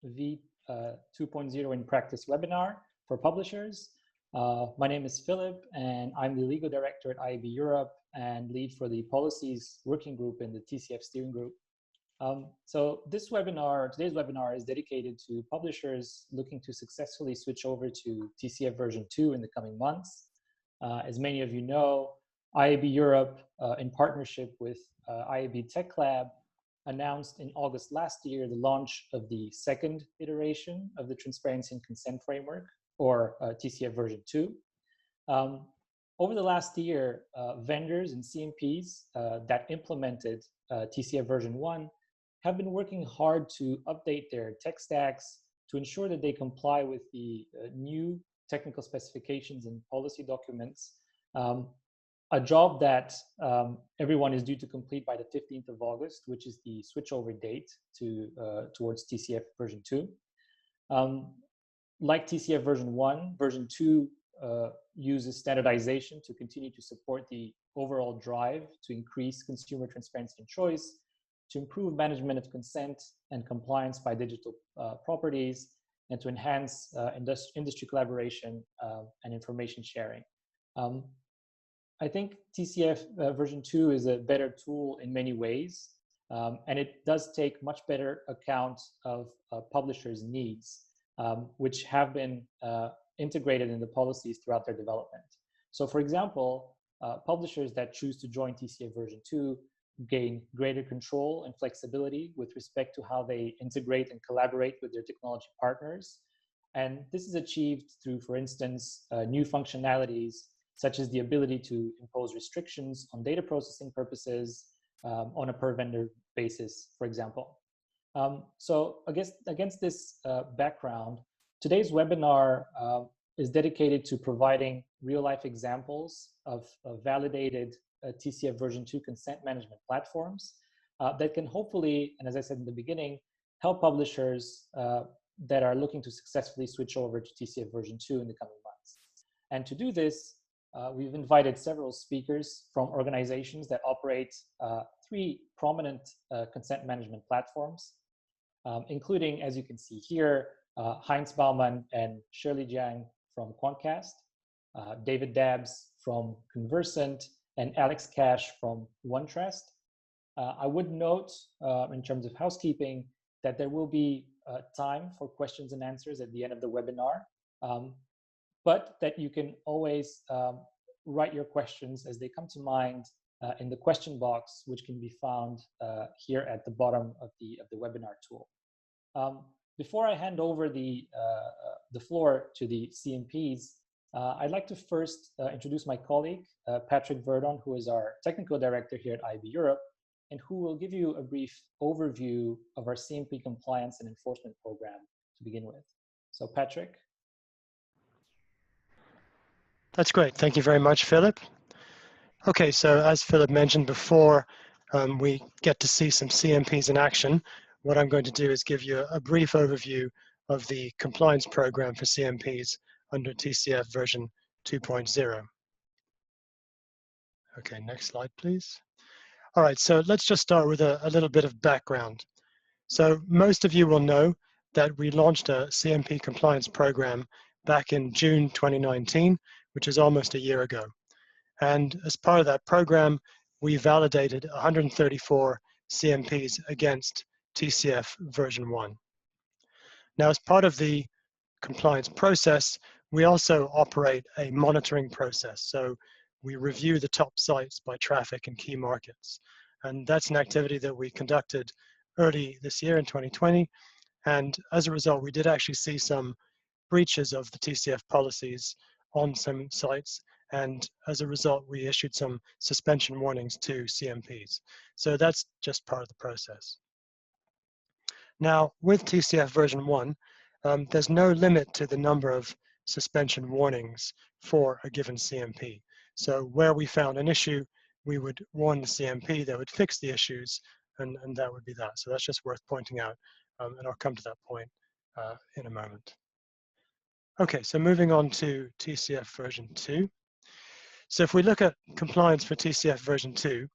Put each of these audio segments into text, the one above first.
V 2.0 in Practice webinar for publishers. My name is Philip, and I'm the legal director at IAB Europe and lead for the policies working group in the TCF steering group. So today's webinar is dedicated to publishers looking to successfully switch over to TCF version 2 in the coming months. As many of you know, IAB Europe, in partnership with IAB Tech Lab, announced in August last year the launch of the second iteration of the Transparency and Consent Framework, or TCF version 2. Over the last year, vendors and CMPs that implemented TCF version 1 have been working hard to update their tech stacks to ensure that they comply with the new technical specifications and policy documents, a job that everyone is due to complete by the 15th of August, which is the switchover date towards TCF version 2. Like TCF version 1, version 2 uses standardization to continue to support the overall drive to increase consumer transparency and choice, to improve management of consent and compliance by digital properties, and to enhance industry collaboration and information sharing. I think TCF version 2 is a better tool in many ways, and it does take much better account of publishers' needs, which have been integrated in the policies throughout their development. So for example, publishers that choose to join TCF version 2 gain greater control and flexibility with respect to how they integrate and collaborate with their technology partners. And this is achieved through, for instance, new functionalities, such as the ability to impose restrictions on data processing purposes on a per vendor basis, for example. So against this background, today's webinar is dedicated to providing real-life examples of validated TCF version 2 consent management platforms that can hopefully, and as I said in the beginning, help publishers that are looking to successfully switch over to TCF version 2 in the coming months. And to do this, we've invited several speakers from organizations that operate 3 prominent consent management platforms, including, as you can see here, Heinz Baumann and Shirley Jiang from Quantcast, David Dabbs from Conversant, and Alex Cash from OneTrust. I would note, in terms of housekeeping, that there will be time for questions and answers at the end of the webinar, but that you can always write your questions as they come to mind in the question box, which can be found here at the bottom of the webinar tool. Before I hand over the floor to the CMPs, I'd like to first introduce my colleague, Patrick Verdon, who is our technical director here at IAB Europe, and who will give you a brief overview of our CMP compliance and enforcement program to begin with. So Patrick. That's great. Thank you very much, Philip. Okay, so as Philip mentioned before, we get to see some CMPs in action. What I'm going to do is give you a brief overview of the compliance program for CMPs under TCF version 2.0. Okay, next slide, please. All right, so let's just start with a little bit of background. So most of you will know that we launched a CMP compliance program back in June 2019, which is almost a year ago. And as part of that program, we validated 134 CMPs against TCF version 1. Now, as part of the compliance process, we also operate a monitoring process. So we review the top sites by traffic in key markets. And that's an activity that we conducted early this year in 2020. And as a result, we did actually see some breaches of the TCF policies on some sites. And as a result, we issued some suspension warnings to CMPs. So that's just part of the process. Now, with TCF version 1, there's no limit to the number of suspension warnings for a given CMP. So where we found an issue, we would warn the CMP that would fix the issues, and that would be that. So that's just worth pointing out, and I'll come to that point in a moment. Okay, so moving on to TCF version 2. So if we look at compliance for TCF version 2,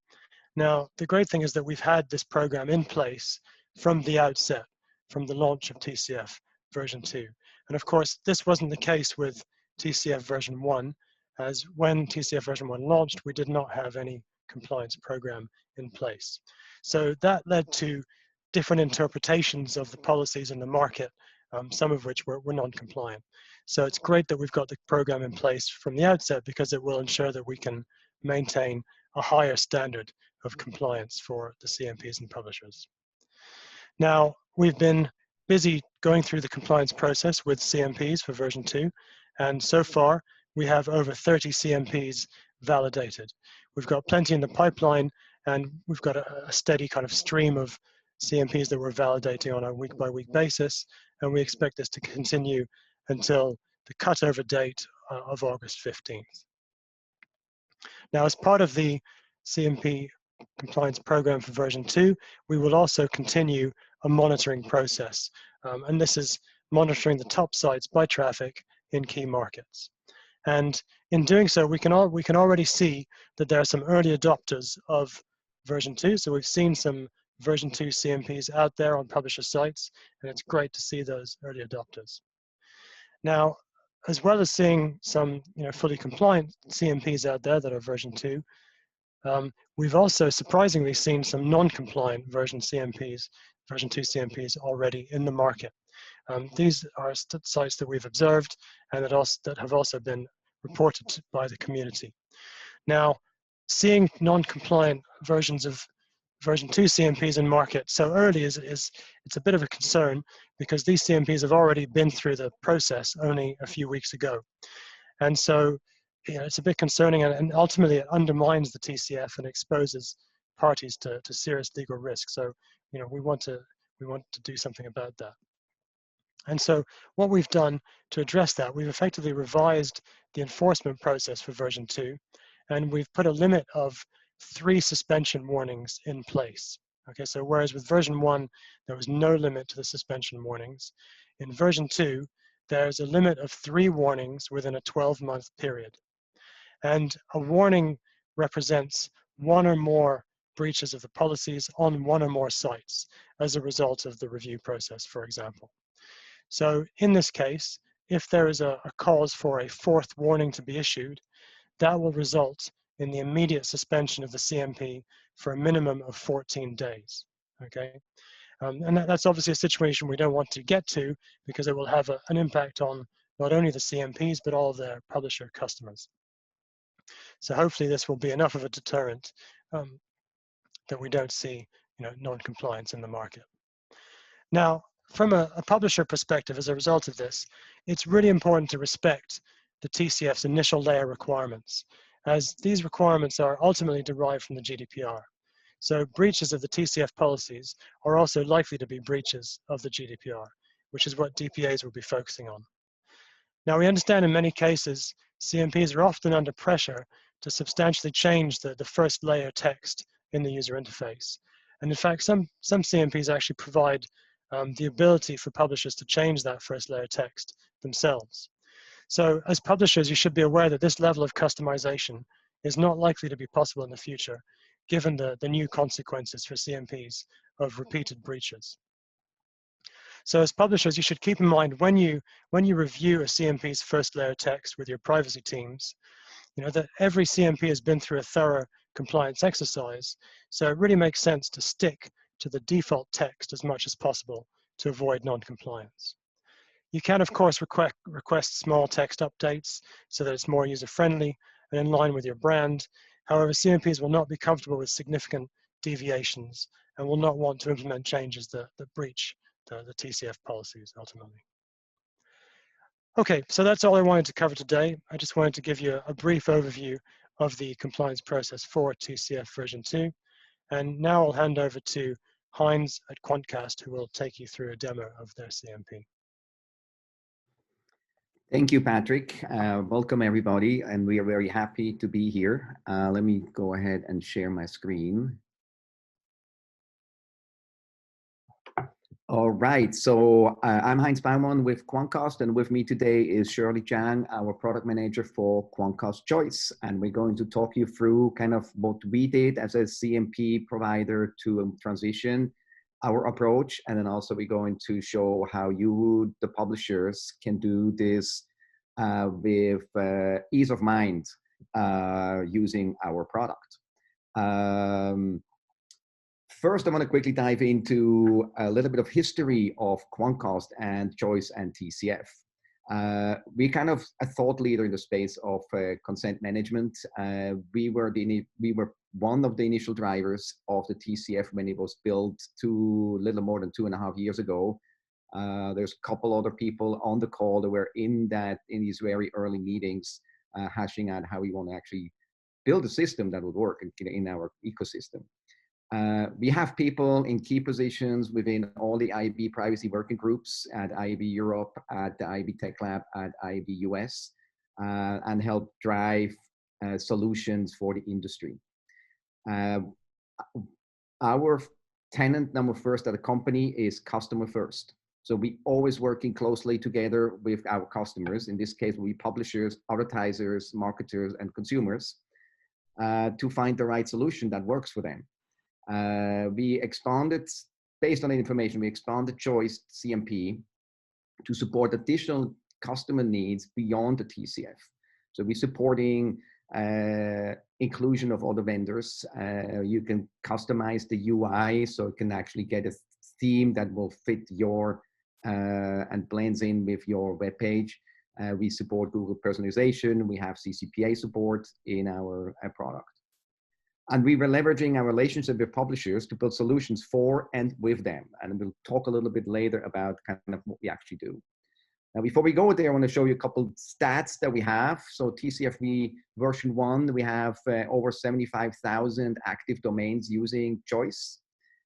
now the great thing is that we've had this program in place from the outset. from the launch of TCF version 2. And of course, this wasn't the case with TCF version 1, as when TCF version 1 launched, we did not have any compliance program in place. So that led to different interpretations of the policies in the market, some of which were non-compliant. So it's great that we've got the program in place from the outset, because it will ensure that we can maintain a higher standard of compliance for the CMPs and publishers. Now, we've been busy going through the compliance process with CMPs for version 2, and so far we have over 30 CMPs validated. We've got plenty in the pipeline, and we've got a steady kind of stream of CMPs that we're validating on a week-by-week basis, and we expect this to continue until the cutover date of August 15th. Now, as part of the CMP compliance program for version 2, we will also continue a monitoring process. And this is monitoring the top sites by traffic in key markets. And in doing so, we can already see that there are some early adopters of version 2. So we've seen some version 2 CMPs out there on publisher sites, and it's great to see those early adopters. Now, as well as seeing some fully compliant CMPs out there that are version 2, we've also surprisingly seen some non-compliant version 2 CMPs already in the market. These are sites that we've observed and that have also been reported by the community. Now, seeing non-compliant versions of version 2 CMPs in market so early it's a bit of a concern, because these CMPs have already been through the process only a few weeks ago. And so it's a bit concerning, and ultimately it undermines the TCF and exposes parties to serious legal risk. So we want to do something about that. And so what we've done to address that, we've effectively revised the enforcement process for version 2, and we've put a limit of 3 suspension warnings in place. Okay, so whereas with version 1, there was no limit to the suspension warnings, in version 2, there's a limit of 3 warnings within a 12-month period. And a warning represents 1 or more breaches of the policies on 1 or more sites as a result of the review process, for example. So in this case, if there is a cause for a 4th warning to be issued, that will result in the immediate suspension of the CMP for a minimum of 14 days, okay? And that's obviously a situation we don't want to get to, because it will have an impact on not only the CMPs, but all of their publisher customers. So hopefully this will be enough of a deterrent that we don't see non-compliance in the market. Now, from a publisher perspective, as a result of this, it's really important to respect the TCF's initial layer requirements, as these requirements are ultimately derived from the GDPR. So breaches of the TCF policies are also likely to be breaches of the GDPR, which is what DPAs will be focusing on. Now, we understand in many cases, CMPs are often under pressure to substantially change the first layer text in the user interface. And in fact, some CMPs actually provide the ability for publishers to change that first layer text themselves. So as publishers, you should be aware that this level of customization is not likely to be possible in the future, given the new consequences for CMPs of repeated breaches. So as publishers, you should keep in mind when you review a CMP's first layer text with your privacy teams, that every CMP has been through a thorough compliance exercise. So it really makes sense to stick to the default text as much as possible to avoid non-compliance. You can, of course, request small text updates so that it's more user-friendly and in line with your brand. However, CMPs will not be comfortable with significant deviations and will not want to implement changes that breach the TCF policies ultimately. Okay, so that's all I wanted to cover today. I just wanted to give you a brief overview of the compliance process for TCF version 2. And now I'll hand over to Heinz at Quantcast, who will take you through a demo of their CMP. Thank you, Patrick. Welcome, everybody, and we are very happy to be here. Let me go ahead and share my screen. All right, so I'm Heinz Baumann with Quantcast, and with me today is Shirley Chang, our product manager for Quantcast Choice, and we're going to talk you through kind of what we did as a CMP provider to transition our approach, and then also we're going to show how you, the publishers, can do this with ease of mind using our product. First, I want to quickly dive into a little bit of history of Quantcast and Choice and TCF. We kind of a thought leader in the space of consent management. We were one of the initial drivers of the TCF when it was built little more than 2.5 years ago. There's a couple other people on the call that were in these very early meetings, hashing out how we want to actually build a system that would work in our ecosystem. We have people in key positions within all the IAB privacy working groups at IAB Europe, at the IAB Tech Lab, at IAB US, and help drive solutions for the industry. Our tenet number first at the company is customer first. So we always working closely together with our customers. In this case, we publishers, advertisers, marketers, and consumers to find the right solution that works for them. We expanded, based on the information, we expanded Choice CMP to support additional customer needs beyond the TCF. So we're supporting inclusion of other vendors. You can customize the UI so it can actually get a theme that will fit your and blends in with your web page. We support Google personalization. We have CCPA support in our product. And we were leveraging our relationship with publishers to build solutions for and with them. And we'll talk a little bit later about kind of what we actually do. Now, before we go there, I want to show you a couple stats that we have. So TCFV version 1, we have over 75,000 active domains using Choice.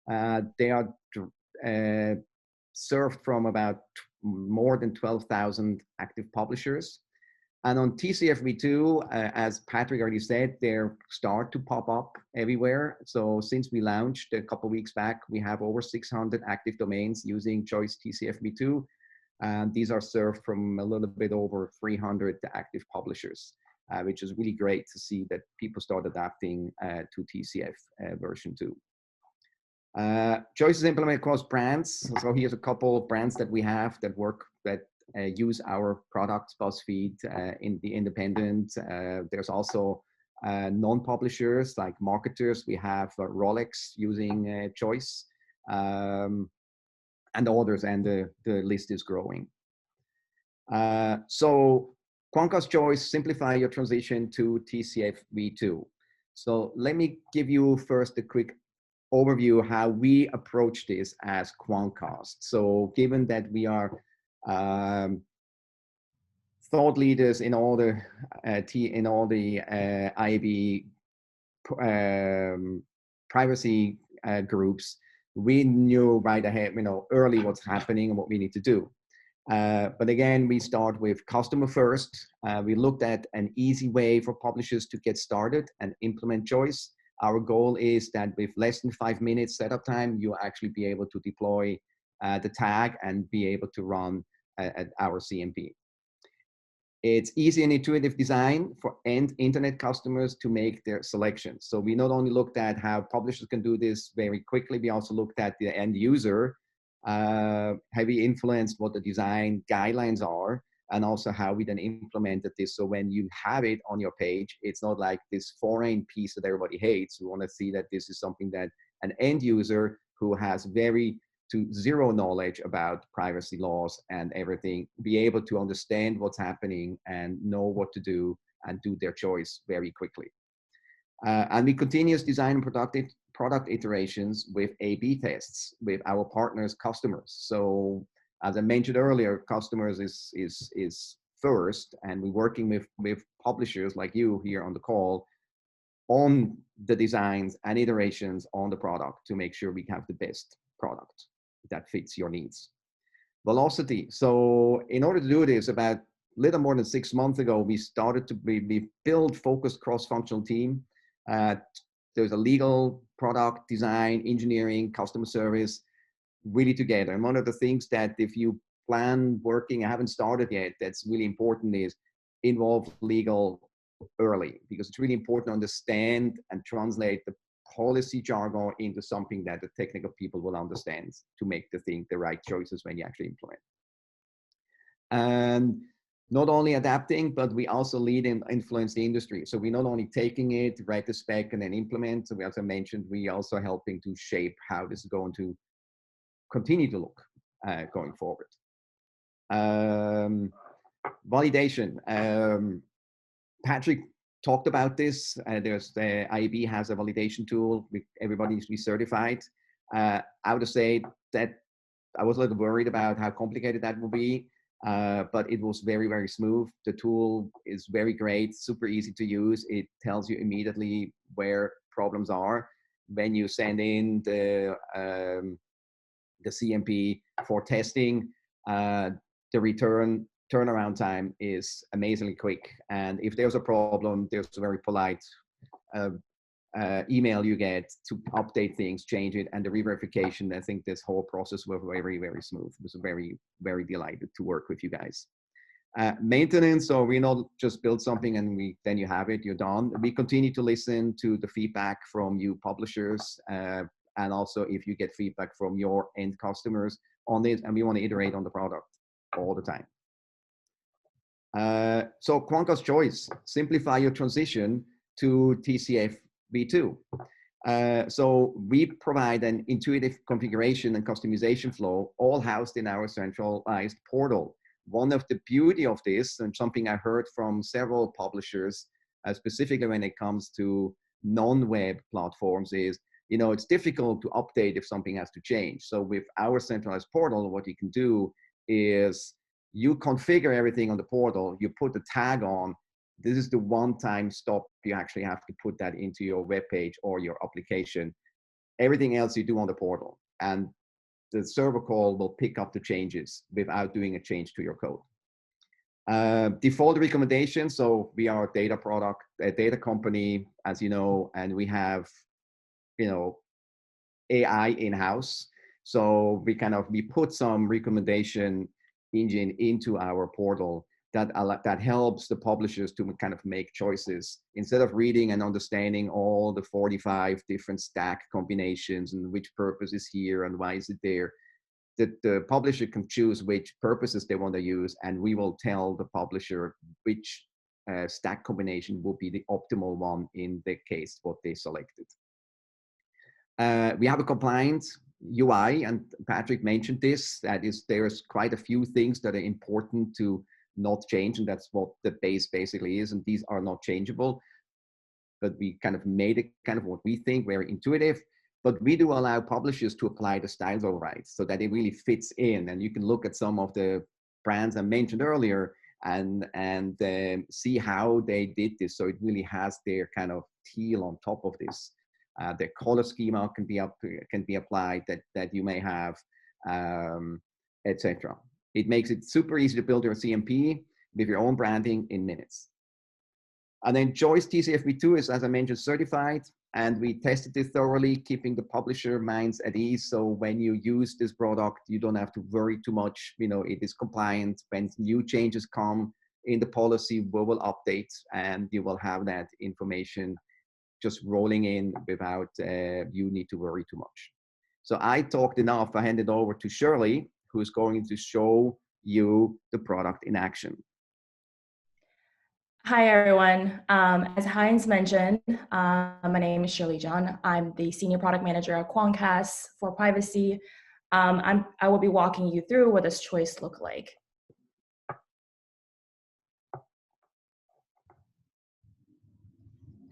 They are served from about more than 12,000 active publishers. And on TCFV2, as Patrick already said, they start to pop up everywhere. So since we launched a couple of weeks back, we have over 600 active domains using Choice TCFV2. And these are served from a little bit over 300 active publishers, which is really great to see that people start adapting to TCF version 2. Choice is implemented across brands. So here's a couple of brands that we have that work, that use our products, BuzzFeed, in the independent. There's also non-publishers like marketers. We have Rolex using Choice, and others, and the list is growing. So Quantcast Choice, simplify your transition to TCF V2. So let me give you first a quick overview how we approach this as Quantcast. So given that we are thought leaders in all the IAB privacy groups, we knew right ahead, early what's happening and what we need to do. But again, we start with customer first. We looked at an easy way for publishers to get started and implement Choice. Our goal is that with less than 5 minutes setup time, you'll actually be able to deploy the tag and be able to run our CMP. It's easy and intuitive design for end internet customers to make their selections. So we not only looked at how publishers can do this very quickly, we also looked at the end user, heavy influence what the design guidelines are, and also how we then implemented this. So when you have it on your page, it's not like this foreign piece that everybody hates. We want to see that this is something that an end user who has zero knowledge about privacy laws and everything, be able to understand what's happening and know what to do and do their choice very quickly. And we continuous design and product iterations with A/B tests with our partners, customers. So as I mentioned earlier, customers is first, and we're working with publishers like you here on the call on the designs and iterations on the product to make sure we have the best product that fits your needs. Velocity. So in order to do this, about a little more than 6 months ago, we started to build focused cross-functional team. There's a legal, product, design, engineering, customer service, really together. And one of the things that if you plan working, I haven't started yet, that's really important is involve legal early, because it's really important to understand and translate the policy jargon into something that the technical people will understand to make the right choices when you actually implement. And not only adapting, but we also lead and influence the industry. So we're not only taking it, write the spec, and then implement. So we, as I mentioned, we also helping to shape how this is going to continue to look going forward. Validation. Patrick talked about this. There's the IAB has a validation tool. Everybody needs to be certified. I would say that I was a little worried about how complicated that will be, but it was very, very smooth. The tool is very great, super easy to use. It tells you immediately where problems are. When you send in the CMP for testing, the turnaround time is amazingly quick. And if there's a problem, there's a very polite email you get to update things, change it, and the re-verification. I think this whole process was very, very smooth. I was very, very delighted to work with you guys. Maintenance, so we not just build something and then you have it, you're done. We continue to listen to the feedback from you publishers, and also if you get feedback from your end customers on it, and we want to iterate on the product all the time. So Quantcast choice, simplify your transition to TCF v2. So we provide an intuitive configuration and customization flow, all housed in our centralized portal. One of the beauty of this, and something I heard from several publishers, specifically when it comes to non-web platforms, is, you know, it's difficult to update if something has to change. So with our centralized portal, what you can do is you configure everything on the portal, you put the tag on. This is the one-time stop. You actually have to put that into your web page or your application. Everything else you do on the portal. And the server call will pick up the changes without doing a change to your code. Default recommendation. So we are a data product, a data company, as you know, and we have, you know, AI in-house. So we put some recommendation engine into our portal that helps the publishers to kind of make choices instead of reading and understanding all the 45 different stack combinations and which purpose is here and why is it there. The publisher can choose which purposes they want to use, and we will tell the publisher which stack combination will be the optimal one in the case what they selected. We have a compliant UI, and Patrick mentioned this, there's quite a few things that are important to not change, and that's what the base basically is, and these are not changeable. But we kind of made it kind of what we think very intuitive, but we do allow publishers to apply the styles overrides so that it really fits in, and you can look at some of the brands I mentioned earlier and see how they did this, so it really has their kind of teal on top of this. The color schema can be applied that you may have, etc. It makes it super easy to build your CMP with your own branding in minutes. And then Choice TCF v2 is, as I mentioned, certified, and we tested it thoroughly, keeping the publisher minds at ease. So when you use this product, you don't have to worry too much. You know, it is compliant. When new changes come in the policy, we will update, and you will have that information just rolling in without you need to worry too much. So I talked enough. I hand it over to Shirley, who's going to show you the product in action. Hi, everyone. As Heinz mentioned, my name is Shirley John. I'm the Senior Product Manager at Quantcast for privacy. I will be walking you through what this choice looks like.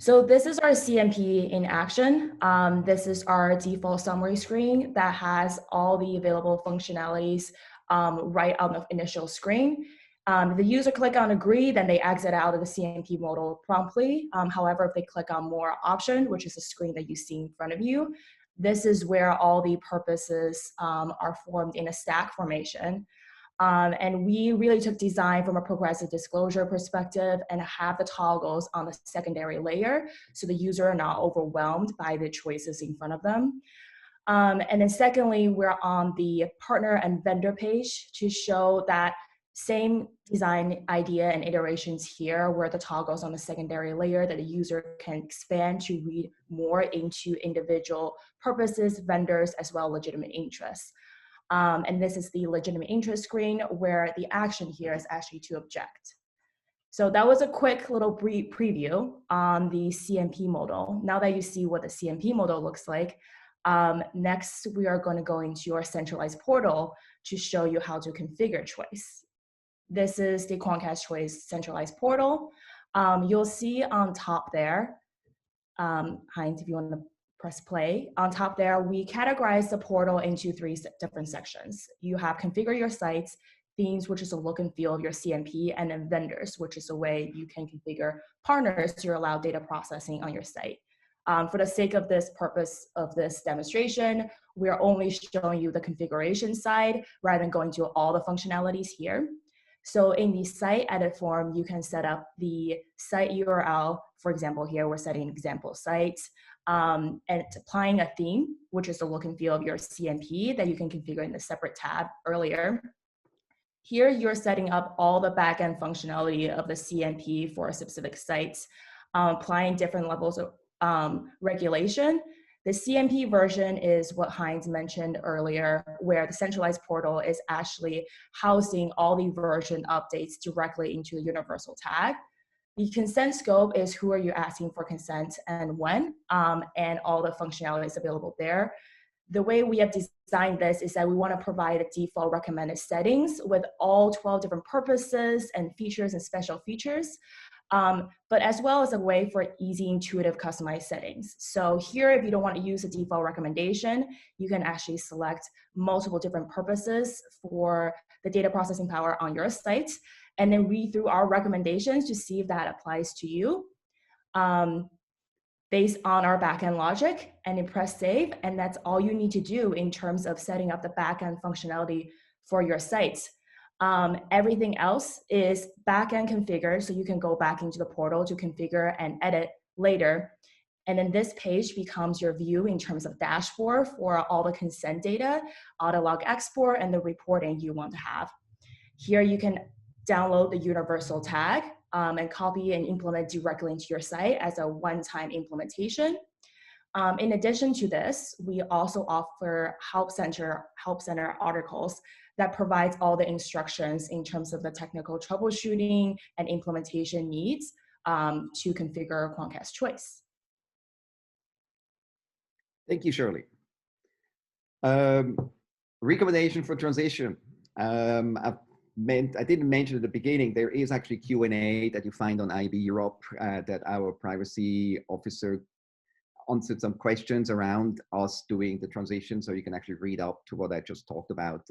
So this is our CMP in action. This is our default summary screen that has all the available functionalities right on the initial screen. The user click on agree, then they exit out of the CMP modal promptly. However, if they click on more option, which is the screen that you see in front of you, this is where all the purposes are formed in a stack formation. And we really took design from a progressive disclosure perspective and have the toggles on the secondary layer so the user are not overwhelmed by the choices in front of them. And then secondly, we're on the partner and vendor page to show that Same design idea and iterations here, where the toggles on the secondary layer that the user can expand to read more into individual purposes, vendors, as well as legitimate interests. And this is the legitimate interest screen, where the action here is actually to object. So that was a quick little brief preview on the CMP modal. Now that you see what the CMP modal looks like, next we are going to go into our centralized portal to show you how to configure choice. This is the Quantcast Choice centralized portal. You'll see on top there, Heinz, if you want to press play, on top there, we categorize the portal into 3 different sections. You have configure your sites, themes, which is a look and feel of your CMP, and then vendors, which is a way you can configure partners to allow data processing on your site. For the sake of this purpose of this demonstration, we're only showing you the configuration side rather than going to all the functionalities here. So in the site edit form, you can set up the site URL. For example, here we're setting an example site, and applying a theme, which is the look and feel of your CMP that you can configure in the separate tab earlier. Here, you're setting up all the backend functionality of the CMP for a specific site, applying different levels of regulation. The CMP version is what Heinz mentioned earlier, where the centralized portal is actually housing all the version updates directly into the universal tag. The consent scope is who are you asking for consent and when, and all the functionality is available there. The way we have designed this is that we want to provide a default recommended settings with all 12 different purposes and features and special features, but as well as a way for easy, intuitive, customized settings. So here, if you don't want to use a default recommendation, you can actually select multiple different purposes for the data processing power on your site, and then read through our recommendations to see if that applies to you. Based on our backend logic, and then press save, and that's all you need to do in terms of setting up the backend functionality for your sites. Everything else is backend configured, so you can go back into the portal to configure and edit later. And then this page becomes your view in terms of dashboard for all the consent data, auto log export, and the reporting you want to have. Here you can download the universal tag and copy and implement directly into your site as a one-time implementation. In addition to this, we also offer Help Center articles that provides all the instructions in terms of the technical troubleshooting and implementation needs to configure Quantcast Choice. Thank you, Shirley. Recommendation for transition. I didn't mention at the beginning, there is actually Q&A that you find on IB Europe that our privacy officer answered some questions around us doing the transition. So you can actually read up to what I just talked about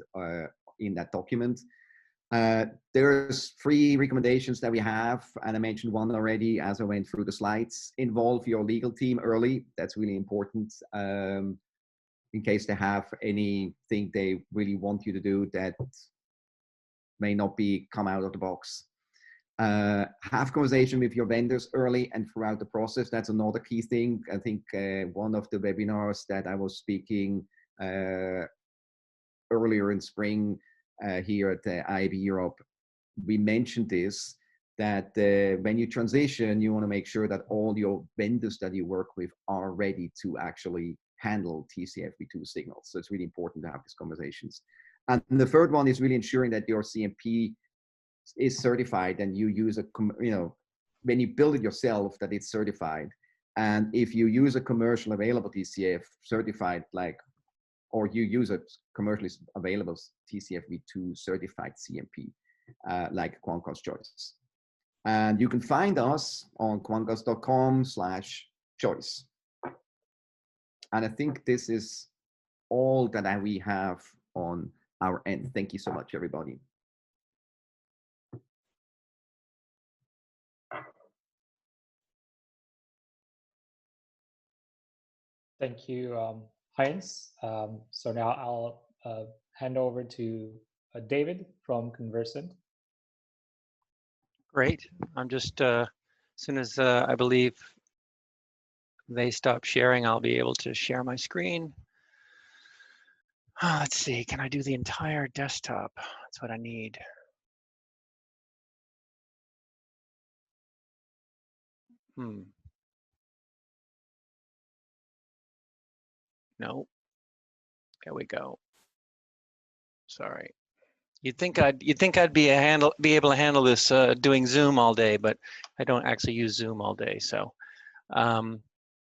in that document. There's 3 recommendations that we have, and I mentioned one already as I went through the slides. Involve your legal team early. That's really important in case they have anything they really want you to do that may not be come out of the box. Have conversation with your vendors early and throughout the process. That's another key thing. I think one of the webinars that I was speaking earlier in spring here at the IB Europe, we mentioned this, that when you transition, you want to make sure that all your vendors that you work with are ready to actually handle TCF v2 signals. So it's really important to have these conversations. And the third one is really ensuring that your CMP is certified and you use when you build it yourself, that it's certified. And if you use a commercial available TCF certified, or you use a commercially available TCF v2 certified CMP, like Quantcast Choice. And you can find us on quantcast.com/choice. And I think this is all that we have on our end. Thank you so much, everybody. Thank you, Heinz. So now I'll hand over to David from Conversant. Great. I'm just, as soon as I believe they stop sharing, I'll be able to share my screen. Let's see, can I do the entire desktop? That's what I need. No, there we go. Sorry. You'd think I'd be able to handle this doing Zoom all day, but I don't actually use Zoom all day. So let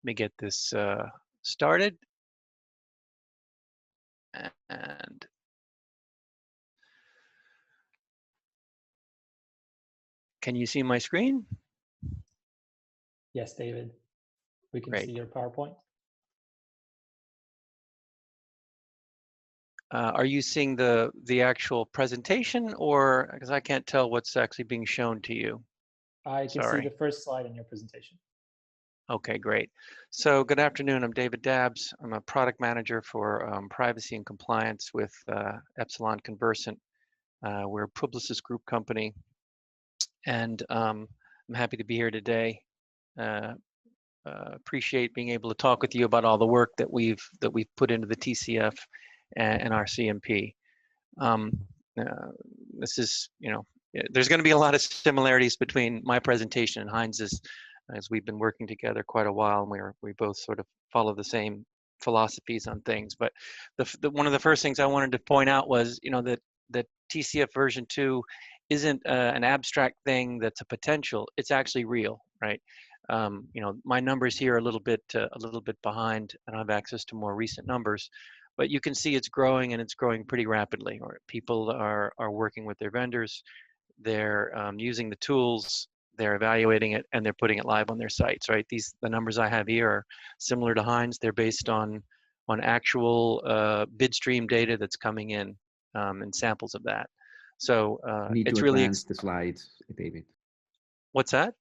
me get this started. And can you see my screen? Yes, David. We can Great. see your PowerPoint. Are you seeing the actual presentation, or because I can't tell what's actually being shown to you? I can see the first slide in your presentation. Okay, great. So good afternoon. I'm David Dabbs. I'm a product manager for privacy and compliance with Epsilon Conversant. We're a Publicis Group company, and I'm happy to be here today. Appreciate being able to talk with you about all the work that we've put into the TCF and our CMP. This is, there's going to be a lot of similarities between my presentation and Heinz's, as we've been working together quite a while, and we both sort of follow the same philosophies on things. But one of the first things I wanted to point out was, that TCF version 2 isn't an abstract thing that's a potential. It's actually real, right? My numbers here are a little bit behind, and I have access to more recent numbers, but you can see it's growing, and it's growing pretty rapidly. Or people are working with their vendors, they're using the tools, they're evaluating it, and they're putting it live on their sites, right? The numbers I have here are similar to Heinz. They're based on actual bid stream data that's coming in, and samples of that. So you need it's to really advance the slides, David. What's that?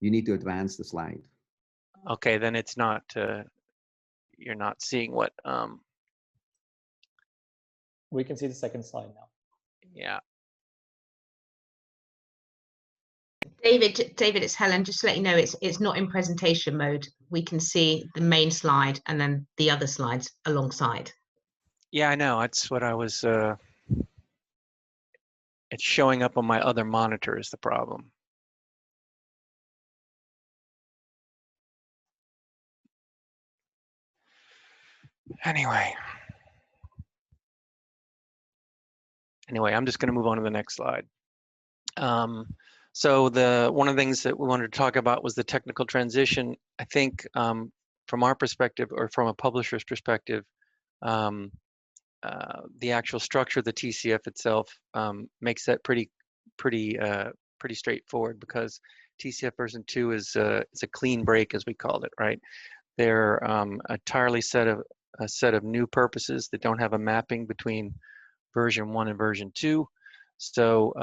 You need to advance the slide. Okay, then it's not. You're not seeing what. We can see the second slide now. Yeah. David, it's Helen. Just to let you know, it's not in presentation mode. We can see the main slide and then the other slides alongside. Yeah, I know. That's what I was. It's showing up on my other monitor is the problem. Anyway, I'm just going to move on to the next slide. So one of the things that we wanted to talk about was the technical transition. I think from our perspective, or from a publisher's perspective, the actual structure of the TCF itself makes that pretty straightforward, because TCF version 2 is a clean break, as we called it, right? They're entirely a set of new purposes that don't have a mapping between version 1 and version 2. So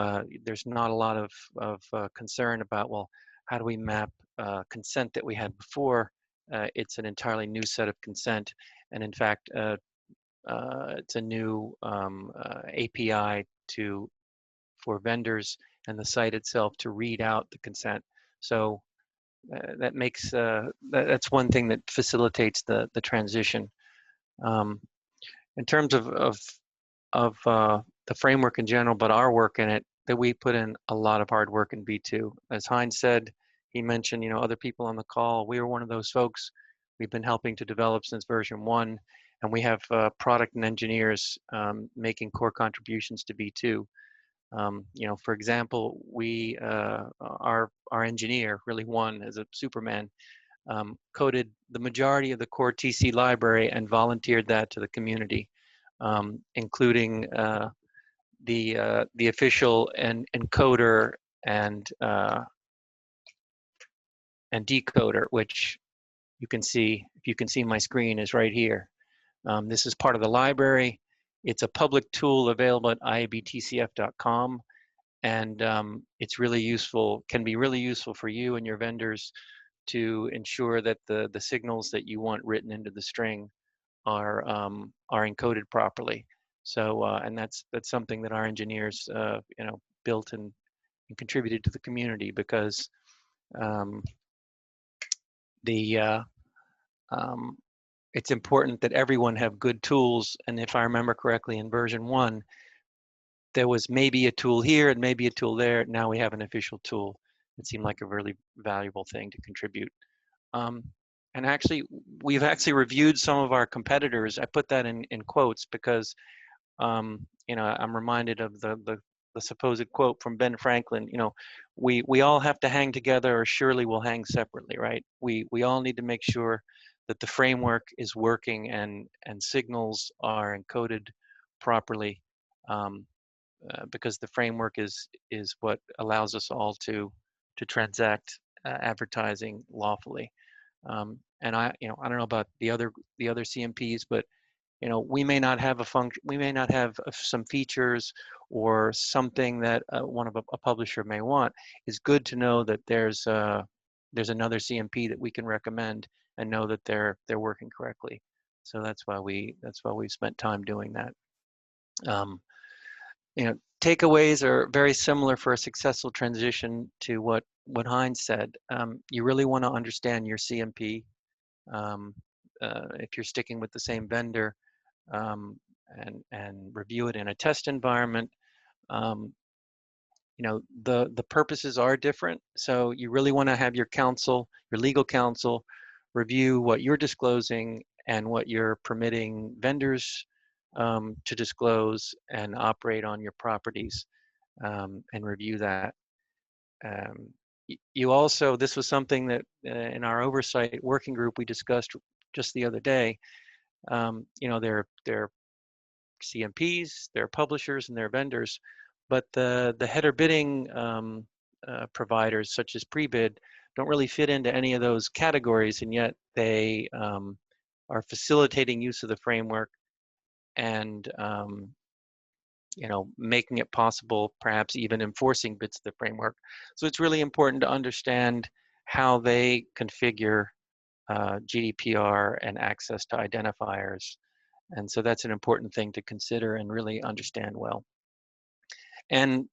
there's not a lot of concern about, well, how do we map consent that we had before? It's an entirely new set of consent, and in fact, it's a new API for vendors and the site itself to read out the consent. So that makes that's one thing that facilitates the transition. In terms of the framework in general, but our work in it, that we put in a lot of hard work in V2. As Heinz said, he mentioned, other people on the call. We were one of those folks. We've been helping to develop since version 1, and we have product and engineers making core contributions to V2. For example, our engineer, really one as a Superman, coded the majority of the core TC library and volunteered that to the community, including the official encoder and decoder, which you can see, if you can see my screen, is right here. This is part of the library. It's a public tool available at iabtcf.com, and it's really useful, can be really useful for you and your vendors to ensure that the signals that you want written into the string are encoded properly. So and that's something that our engineers built and contributed to the community, because it's important that everyone have good tools. And if I remember correctly, in version 1, there was maybe a tool here and maybe a tool there. Now we have an official tool. it seemed like a really valuable thing to contribute. And actually, we've actually reviewed some of our competitors. I put that in quotes because, you know, I'm reminded of the supposed quote from Ben Franklin. You know, we all have to hang together, or surely we'll hang separately, right? We all need to make sure that the framework is working and signals are encoded properly, because the framework is what allows us all to transact advertising lawfully. And I don't know about the other CMPs, but you know, we may not have a function, we may not have some features or something that one of a publisher may want. It's good to know that there's another CMP that we can recommend and know that they're working correctly. So that's why we've spent time doing that. You know, takeaways are very similar for a successful transition to what Heinz said. You really want to understand your CMP. If you're sticking with the same vendor, and review it in a test environment. You know, the purposes are different, so you really want to have your counsel, your legal counsel, review what you're disclosing and what you're permitting vendors to disclose and operate on your properties, and review that. You also, this was something that in our oversight working group we discussed just the other day. You know, they're CMPs, their publishers, and their vendors, but the header bidding providers such as Prebid don't really fit into any of those categories, and yet they are facilitating use of the framework and you know, making it possible, perhaps even enforcing bits of the framework. So it's really important to understand how they configure GDPR and access to identifiers. And so that's an important thing to consider and really understand well. And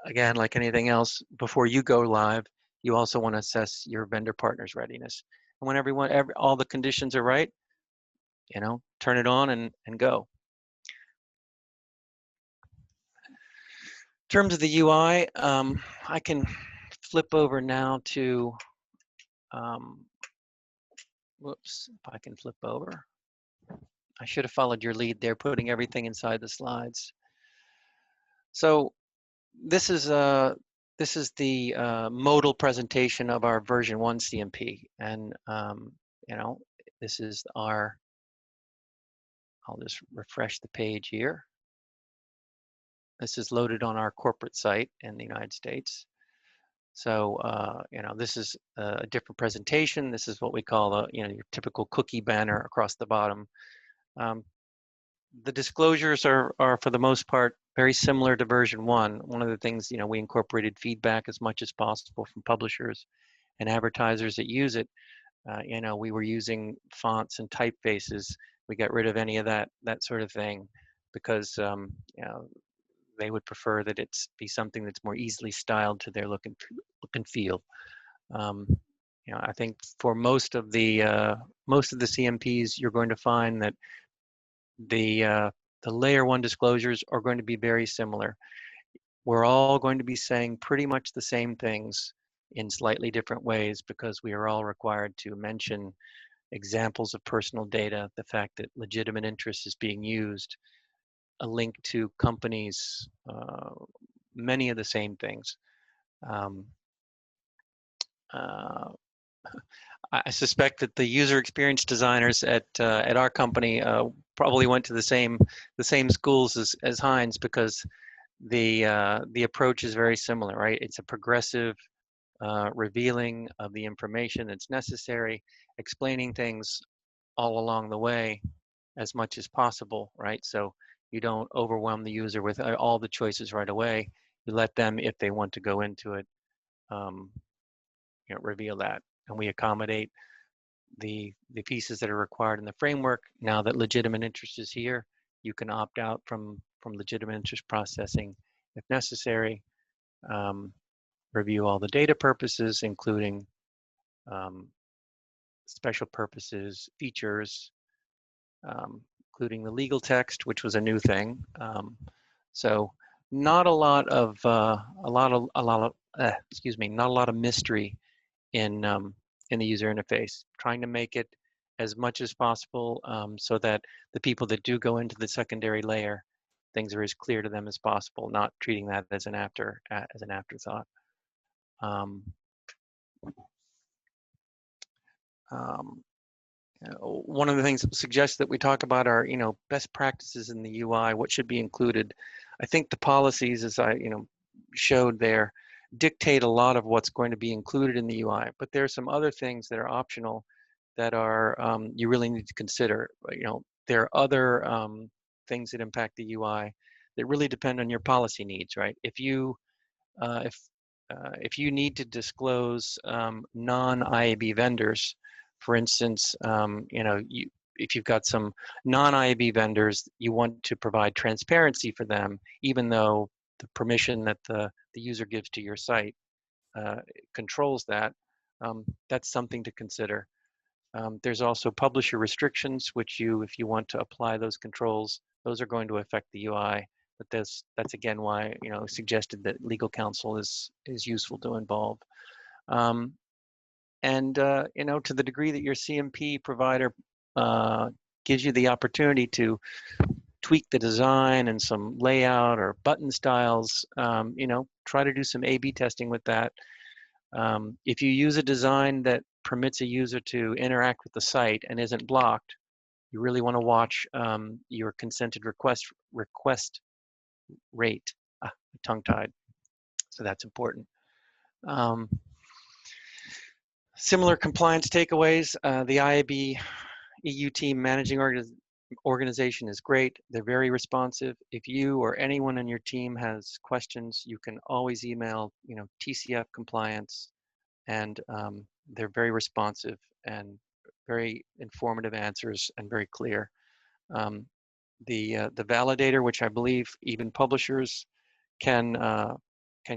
again, like anything else, before you go live, you also want to assess your vendor partner's readiness. And when all the conditions are right, you know, turn it on and go. In terms of the UI, I can flip over now to, whoops, if I can flip over. I should have followed your lead there, putting everything inside the slides. So this is the modal presentation of our version 1 CMP, and you know, this is our. I'll just refresh the page here. This is loaded on our corporate site in the United States. So you know, this is a different presentation. This is what we call your typical cookie banner across the bottom. The disclosures are for the most part very similar to version 1. One of the things, you know, we incorporated feedback as much as possible from publishers and advertisers that use it. You know, we were using fonts and typefaces. We got rid of any of that sort of thing because you know, they would prefer that it be something that's more easily styled to their look and feel. You know, I think for most of the CMPs, you're going to find that the layer 1 disclosures are going to be very similar. We're all going to be saying pretty much the same things in slightly different ways because we are all required to mention examples of personal data, the fact that legitimate interest is being used, a link to companies, many of the same things. I suspect that the user experience designers at our company probably went to the same schools as Heinz, because the approach is very similar, right? It's a progressive revealing of the information that's necessary, explaining things all along the way as much as possible, right? So you don't overwhelm the user with all the choices right away. You let them, if they want to go into it, you know, reveal that, and we accommodate the pieces that are required in the framework. Now that legitimate interest is here, you can opt out from legitimate interest processing if necessary. Review all the data purposes, including special purposes, features, including the legal text, which was a new thing. So not a lot of not a lot of mystery in the user interface. Trying to make it as much as possible so that the people that do go into the secondary layer, things are as clear to them as possible, not treating that as an afterthought. One of the things that suggests that we talk about are, best practices in the UI, what should be included. I think the policies, as I, showed there, dictate a lot of what's going to be included in the UI, but there are some other things that are optional that are, you really need to consider. There are other things that impact the UI that really depend on your policy needs, right? If you need to disclose non-IAB vendors, for instance, if you've got some non-IAB vendors, you want to provide transparency for them, even though the permission that the user gives to your site controls that. That's something to consider. There's also publisher restrictions, which if you want to apply those controls, those are going to affect the UI. But that's again why suggested that legal counsel is useful to involve. To the degree that your CMP provider gives you the opportunity to tweak the design and some layout or button styles, try to do some A/B testing with that. If you use a design that permits a user to interact with the site and isn't blocked, you really want to watch your consented request rate. Tongue-tied, so that's important. Similar compliance takeaways. The IAB EU team managing organization is great. They're very responsive. If you or anyone in your team has questions, you can always email, TCF compliance, and they're very responsive and very informative answers and very clear. The validator, which I believe even publishers can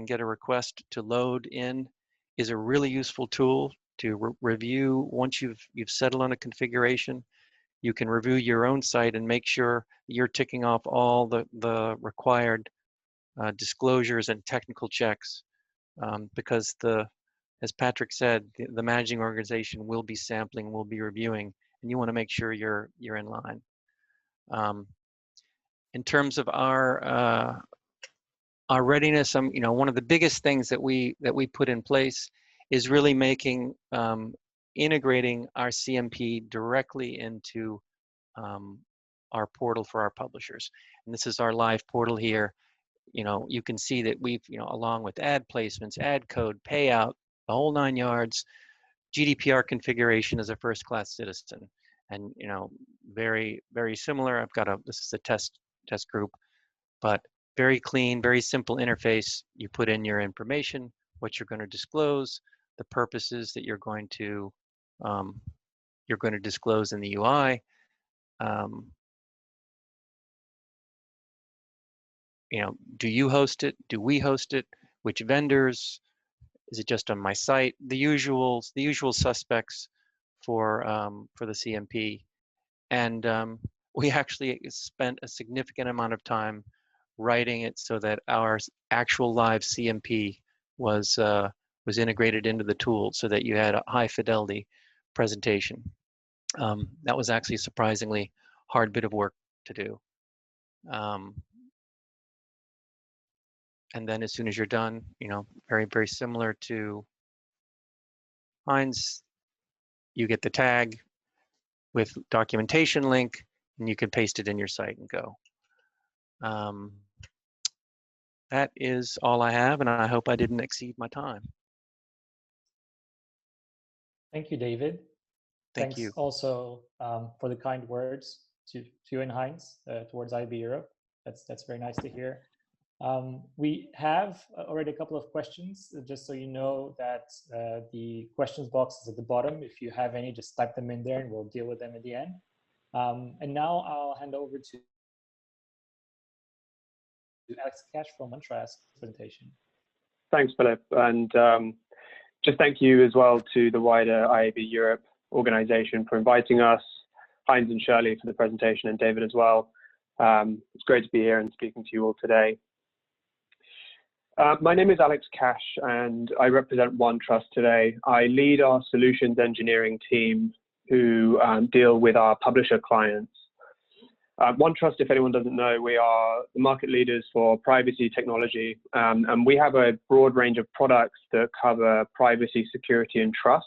get a request to load in, is a really useful tool to review. Once you've settled on a configuration, you can review your own site and make sure you're ticking off all the required disclosures and technical checks, because as Patrick said, the managing organization will be sampling, will be reviewing, and you want to make sure you're in line. In terms of our readiness, one of the biggest things that we put in place is really making integrating our CMP directly into our portal for our publishers. And this is our live portal here. You can see that we've, along with ad placements, ad code, payout, the whole 9 yards, GDPR configuration as a first-class citizen. And, very, very similar. This is a test group, but very clean, very simple interface. You put in your information, what you're going to disclose, the purposes that you're going to disclose in the UI. Do you host it? Do we host it? Which vendors? Is it just on my site? The usual suspects for the CMP. And we actually spent a significant amount of time writing it so that our actual live CMP was integrated into the tool, so that you had a high fidelity presentation. That was actually a surprisingly hard bit of work to do. And then as soon as you're done, very, very similar to Heinz, you get the tag with documentation link, and you can paste it in your site and go. That is all I have, and I hope I didn't exceed my time. Thank you, David. Thanks you. Also for the kind words to you and Heinz towards IAB Europe. That's very nice to hear. We have already a couple of questions, just so you know that the questions box is at the bottom. If you have any, just type them in there and we'll deal with them at the end. And now I'll hand over to Alex Cash from OneTrust presentation. Thanks, Philip. And just thank you as well to the wider IAB Europe organization for inviting us, Heinz and Shirley for the presentation, and David as well. It's great to be here and speaking to you all today. My name is Alex Cash, and I represent OneTrust today. I lead our solutions engineering team who deal with our publisher clients. OneTrust, if anyone doesn't know, we are the market leaders for privacy technology, and we have a broad range of products that cover privacy, security, and trust.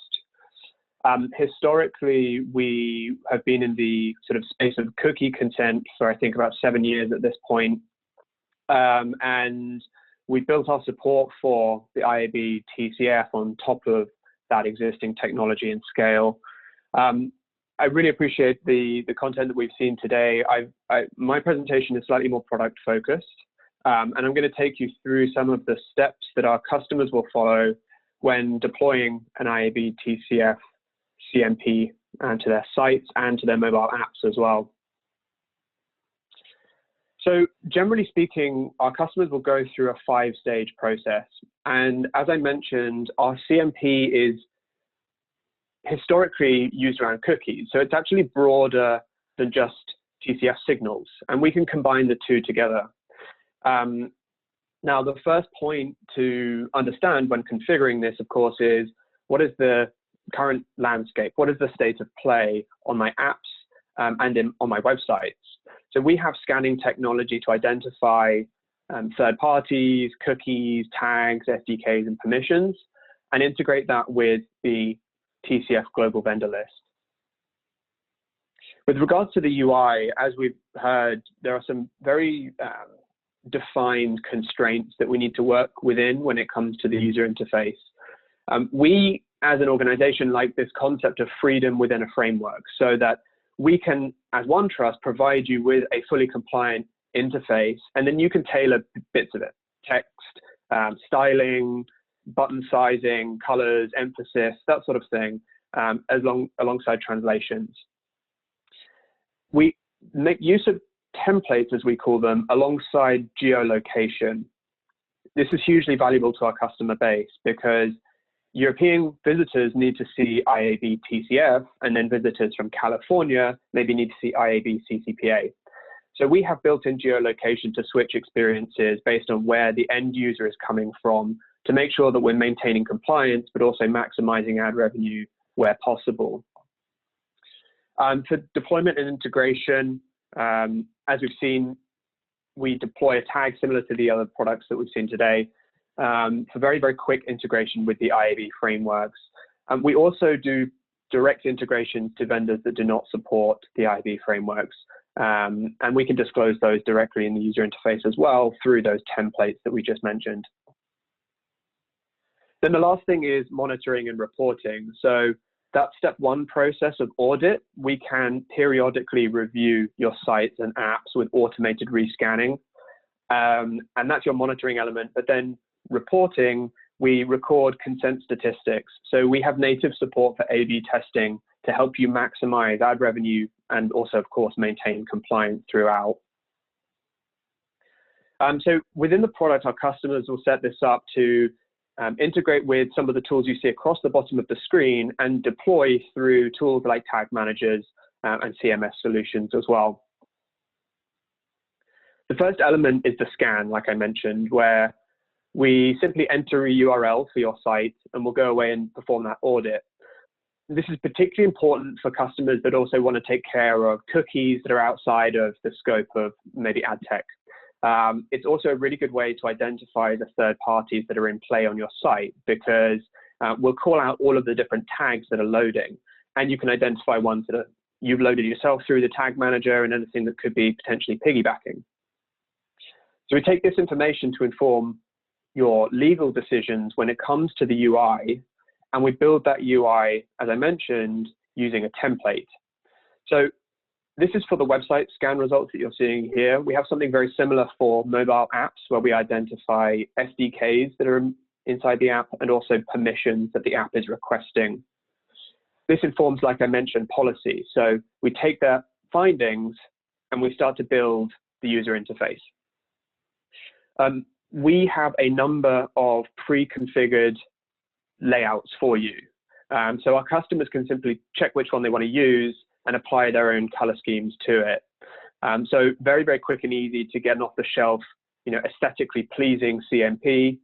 Historically, we have been in the sort of space of cookie consent for, I think, about 7 years at this point. And we built our support for the IAB TCF on top of that existing technology and scale. I really appreciate the content that we've seen today. My presentation is slightly more product focused, and I'm going to take you through some of the steps that our customers will follow when deploying an IAB TCF CMP to their sites and to their mobile apps as well. So generally speaking, our customers will go through a 5-stage process. And as I mentioned, our CMP is historically used around cookies. So it's actually broader than just TCF signals, and we can combine the two together. Now, the first point to understand when configuring this, of course, is what is the current landscape? What is the state of play on my apps and on my websites? So we have scanning technology to identify third parties, cookies, tags, SDKs, and permissions, and integrate that with the TCF global vendor list. With regards to the UI, as we've heard, there are some very defined constraints that we need to work within when it comes to the user interface. We, as an organization, like this concept of freedom within a framework, so that we can, as OneTrust, provide you with a fully compliant interface, and then you can tailor bits of it: text, styling, button sizing, colors, emphasis, that sort of thing, alongside translations. We make use of templates, as we call them, alongside geolocation. This is hugely valuable to our customer base because European visitors need to see IAB TCF, and then visitors from California maybe need to see IAB CCPA. So we have built-in geolocation to switch experiences based on where the end user is coming from to make sure that we're maintaining compliance, but also maximizing ad revenue where possible. For deployment and integration, as we've seen, we deploy a tag similar to the other products that we've seen today for very, very quick integration with the IAB frameworks. We also do direct integrations to vendors that do not support the IAB frameworks. And we can disclose those directly in the user interface as well through those templates that we just mentioned. Then the last thing is monitoring and reporting. So that step 1 process of audit, we can periodically review your sites and apps with automated rescanning. And that's your monitoring element. But then reporting, we record consent statistics. So we have native support for A/B testing to help you maximize ad revenue and also, of course, maintain compliance throughout. So within the product, our customers will set this up to integrate with some of the tools you see across the bottom of the screen and deploy through tools like tag managers and CMS solutions as well. The first element is the scan, like I mentioned, where we simply enter a URL for your site and we'll go away and perform that audit. This is particularly important for customers that also want to take care of cookies that are outside of the scope of maybe ad tech. It's also a really good way to identify the third parties that are in play on your site, because we'll call out all of the different tags that are loading, and you can identify ones that you've loaded yourself through the tag manager and anything that could be potentially piggybacking. So we take this information to inform your legal decisions when it comes to the UI, and we build that UI, as I mentioned, using a template. So this is for the website scan results that you're seeing here. We have something very similar for mobile apps, where we identify SDKs that are inside the app and also permissions that the app is requesting. This informs, like I mentioned, policy. So we take their findings and we start to build the user interface. We have a number of pre-configured layouts for you. So our customers can simply check which one they want to use and apply their own color schemes to it. So very, very quick and easy to get an off-the-shelf, aesthetically pleasing CMP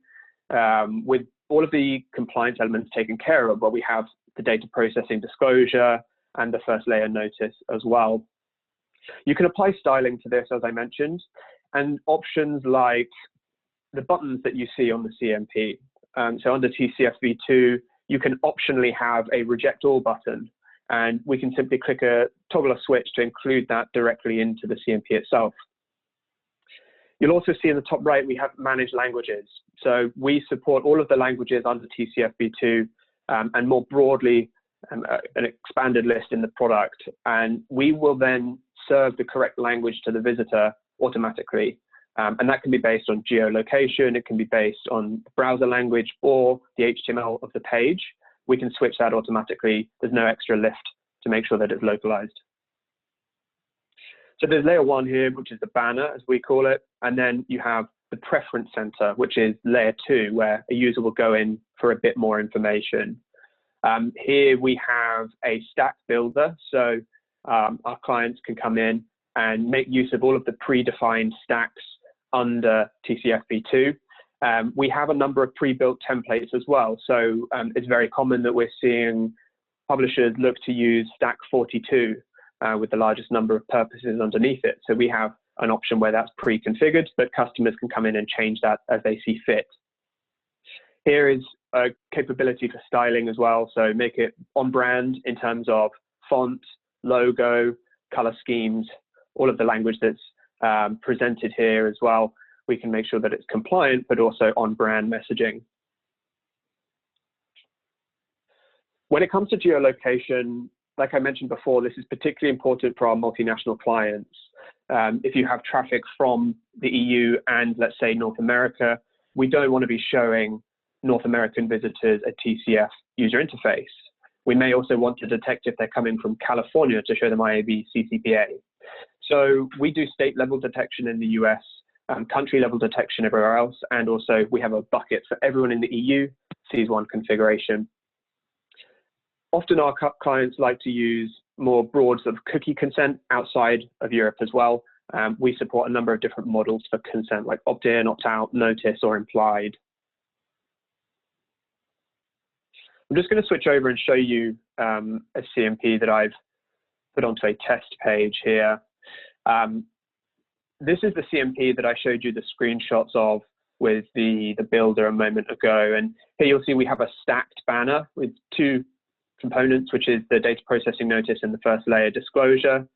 with all of the compliance elements taken care of, where we have the data processing disclosure and the first layer notice as well. You can apply styling to this, as I mentioned, and options like the buttons that you see on the CMP. So under TCF v2, you can optionally have a reject all button, and we can simply toggle a switch to include that directly into the CMP itself. You'll also see in the top right, we have managed languages. So we support all of the languages under TCF v2, and more broadly, an expanded list in the product. And we will then serve the correct language to the visitor automatically. And that can be based on geolocation, it can be based on browser language or the HTML of the page. We can switch that automatically. There's no extra lift to make sure that it's localized. So there's layer 1 here, which is the banner, as we call it. And then you have the preference center, which is layer 2, where a user will go in for a bit more information. Here we have a stack builder. So our clients can come in and make use of all of the predefined stacks under TCF v2. We have a number of pre-built templates as well. So it's very common that we're seeing publishers look to use stack 42 with the largest number of purposes underneath it. So we have an option where that's pre-configured, but customers can come in and change that as they see fit. Here is a capability for styling as well. So make it on brand in terms of font, logo, color schemes, all of the language that's presented here as well. We can make sure that it's compliant, but also on brand messaging. When it comes to geolocation, like I mentioned before, this is particularly important for our multinational clients. If you have traffic from the EU and let's say North America, we don't want to be showing North American visitors a TCF user interface. We may also want to detect if they're coming from California to show them IAB CCPA. So we do state level detection in the US, country level detection everywhere else, and also we have a bucket for everyone in the EU, sees one configuration. Often our clients like to use more broad sort of cookie consent outside of Europe as well. We support a number of different models for consent, like opt-in, opt-out, notice, or implied. I'm just going to switch over and show you a CMP that I've put onto a test page here. This is the CMP that I showed you the screenshots of with the builder a moment ago. And here you'll see we have a stacked banner with 2 components, which is the data processing notice and the first layer disclosure.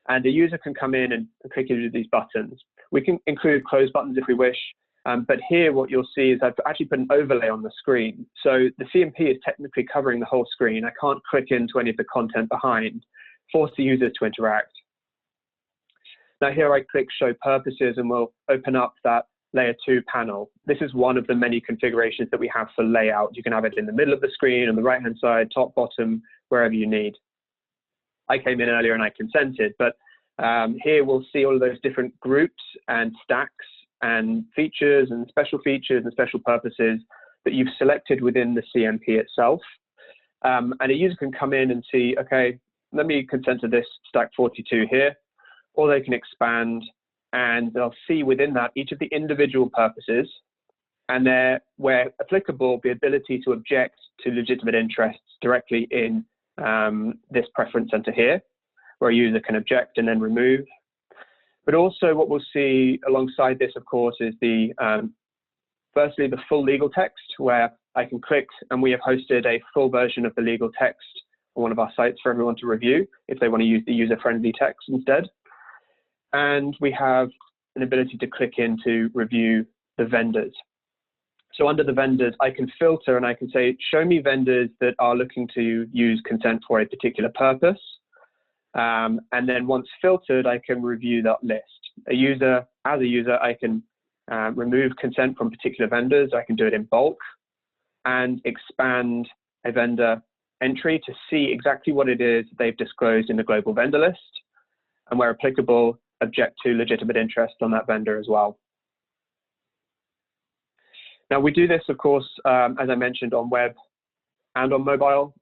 And the user can come in and click into these buttons. We can include close buttons if we wish. But here what you'll see is I've actually put an overlay on the screen. So the CMP is technically covering the whole screen. I can't click into any of the content behind, force the user to interact. Now here I click show purposes and we'll open up that layer 2 panel. This is one of the many configurations that we have for layout. You can have it in the middle of the screen, on the right-hand side, top, bottom, wherever you need. I came in earlier and I consented, but here we'll see all of those different groups and stacks and features and special purposes that you've selected within the CMP itself. And a user can come in and see, okay, let me consent to this stack 42 here, or they can expand and they'll see within that each of the individual purposes, and there, where applicable, the ability to object to legitimate interests directly in this preference center here, where a user can object and then remove. But also what we'll see alongside this, of course, is the firstly, the full legal text, where I can click, and we have hosted a full version of the legal text on one of our sites for everyone to review if they want to use the user-friendly text instead. And we have an ability to click in to review the vendors. So under the vendors, I can filter and I can say, show me vendors that are looking to use consent for a particular purpose. And then once filtered, I can review that list. As a user, I can remove consent from particular vendors. I can do it in bulk and expand a vendor entry to see exactly what it is they've disclosed in the global vendor list, and where applicable, object to legitimate interest on that vendor as well. Now we do this, of course, as I mentioned, on web and on mobile.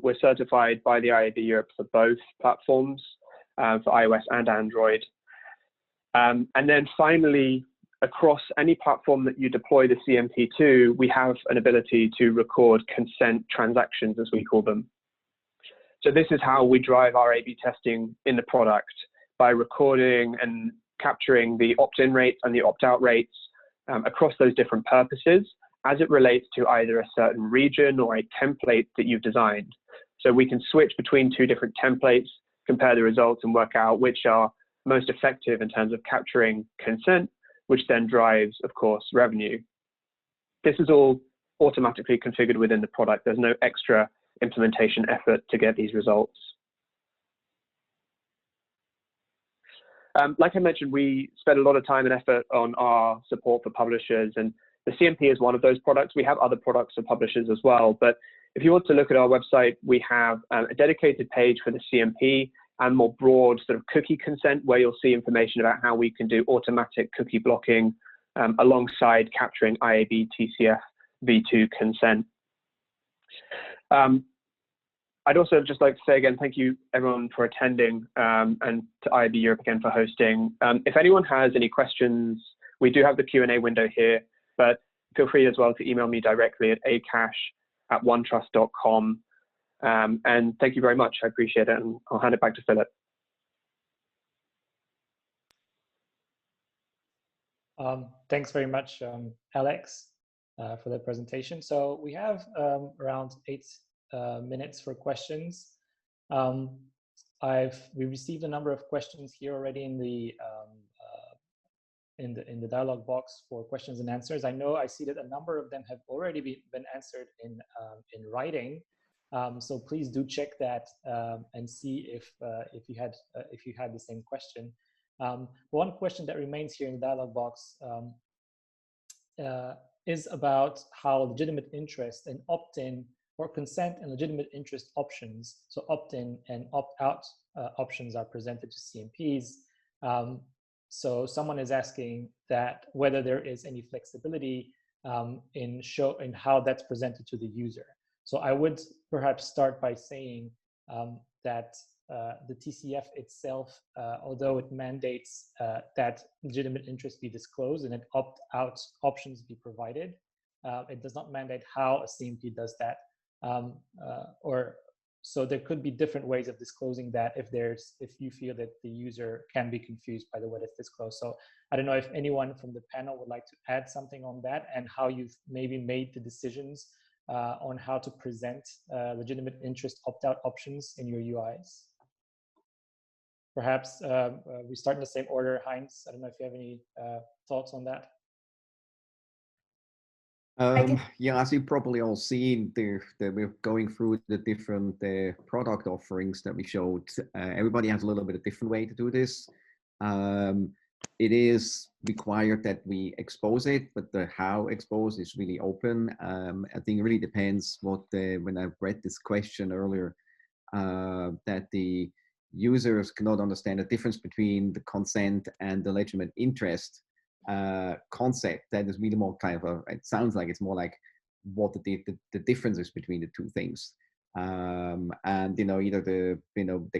We're certified by the IAB Europe for both platforms, for iOS and Android. And then finally, across any platform that you deploy the CMP to, we have an ability to record consent transactions, as we call them. So this is how we drive our A/B testing in the product, by recording and capturing the opt-in rates and the opt-out rates across those different purposes as it relates to either a certain region or a template that you've designed. So we can switch between two different templates, compare the results, and work out which are most effective in terms of capturing consent, which then drives, of course, revenue. This is all automatically configured within the product. There's no extra implementation effort to get these results. Like I mentioned, we spend a lot of time and effort on our support for publishers, and the CMP is one of those products. We have other products for publishers as well, but if you want to look at our website, we have a dedicated page for the CMP and more broad sort of cookie consent, where you'll see information about how we can do automatic cookie blocking alongside capturing IAB TCF v2 consent. I'd also just like to say again, thank you everyone for attending, and to IAB Europe again for hosting. If anyone has any questions, we do have the Q&A window here, but feel free as well to email me directly at acash@onetrust.com. And thank you very much. I appreciate it. And I'll hand it back to Philip. Thanks very much, Alex, for the presentation. So we have around 8 minutes for questions. We received a number of questions here already in the dialog box for questions and answers. I see that a number of them have already been answered in writing. So please do check that and see if you had the same question. One question that remains here in the dialog box is about how legitimate interest and opt-in or consent and legitimate interest options, so opt-in and opt-out options, are presented to CMPs. So someone is asking that whether there is any flexibility in how that's presented to the user. So I would perhaps start by saying that the TCF itself, although it mandates that legitimate interest be disclosed and that opt-out options be provided, it does not mandate how a CMP does that. So there could be different ways of disclosing that if you feel that the user can be confused by the way it's disclosed. So I don't know if anyone from the panel would like to add something on that and how you've maybe made the decisions on how to present legitimate interest opt-out options in your UIs. Perhaps we start in the same order. Heinz, I don't know if you have any thoughts on that. Yeah, as you've probably all seen, we're going through the different product offerings that we showed. Everybody has a little bit of different way to do this. It is required that we expose it, but the how expose is really open. I think it really depends when I read this question earlier, that the users cannot understand the difference between the consent and the legitimate interest concept. That is really more kind of it sounds like it's more like what the difference is between the two things. And either there